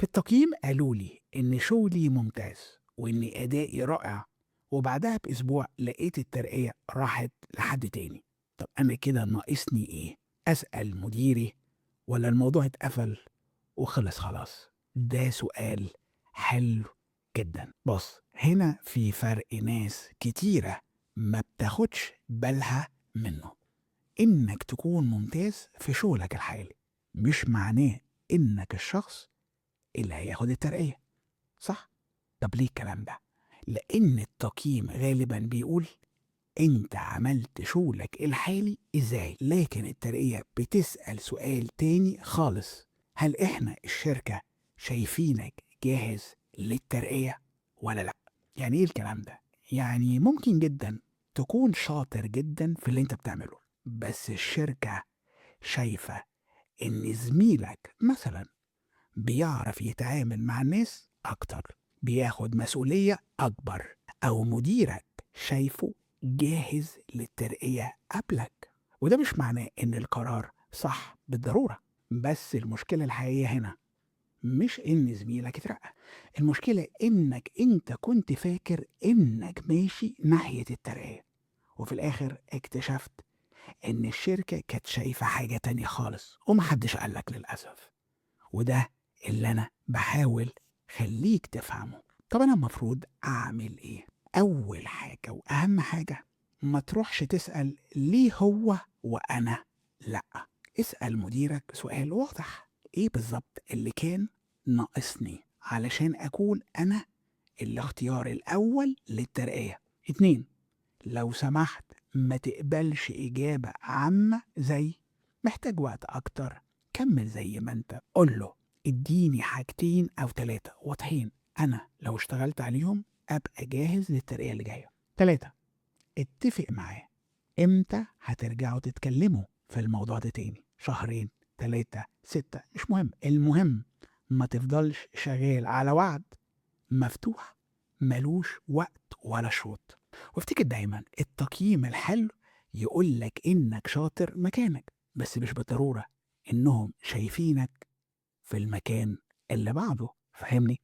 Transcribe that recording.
في التقييم قالوا لي إن شغلي ممتاز وإن أدائي رائع، وبعدها بأسبوع لقيت الترقية راحت لحد تاني. طب أنا كده ناقصني إيه؟ أسأل مديري ولا الموضوع اتقفل وخلص خلاص؟ ده سؤال حلو جدا. بص، هنا في فرق ناس كتيرة ما بتاخدش بالها منه. إنك تكون ممتاز في شغلك الحالي مش معناه إنك الشخص اللي هياخد الترقية، صح؟ طب ليه الكلام ده؟ لأن التقييم غالبا بيقول أنت عملت شغلك الحالي إزاي، لكن الترقية بتسأل سؤال تاني خالص. هل إحنا الشركة شايفينك جاهز للترقية ولا لأ؟ يعني إيه الكلام ده؟ يعني ممكن جدا تكون شاطر جدا في اللي أنت بتعمله، بس الشركة شايفة إن زميلك مثلا بيعرف يتعامل مع الناس أكتر، بياخد مسؤولية أكبر، أو مديرك شايفه جاهز للترقية قبلك. وده مش معناه إن القرار صح بالضرورة، بس المشكلة الحقيقية هنا مش إن زميلك اترقى، المشكلة إنك أنت كنت فاكر إنك ماشي ناحية الترقية، وفي الآخر اكتشفت إن الشركة كانت شايفة حاجة تانية خالص ومحدش قالك للأسف. وده اللي أنا باحاول خلّيك تفهمه. طب أنا المفروض أعمل إيه؟ أول حاجة وأهم حاجة، ما تروحش تسأل ليه هو وأنا لأ. اسأل مديرك سؤال واضح، إيه بالضبط اللي كان ناقصني علشان أكون أنا الاختيار الأول للترقية. 2، لو سمحت ما تقبلش إجابة عامة زي محتاج وقت أكتر، كمل زي ما أنت. قُل له ادّيني حاجتين أو 3 واضحين أنا لو اشتغلت عليهم أبقى جاهز للترقية اللي جاية. 3، اتفق معاه إمتى هترجعوا تتكلموا في الموضوع ده تاني، شهرين، 3، 6 مش مهم، المهم ما تفضلش شغال على وعد مفتوح مالوش وقت ولا شروط. وافتكر دايما التقييم الحلو يقول لك إنك شاطر مكانك، بس مش بالضرورة إنهم شايفينك في المكان اللي بعده، فاهمني؟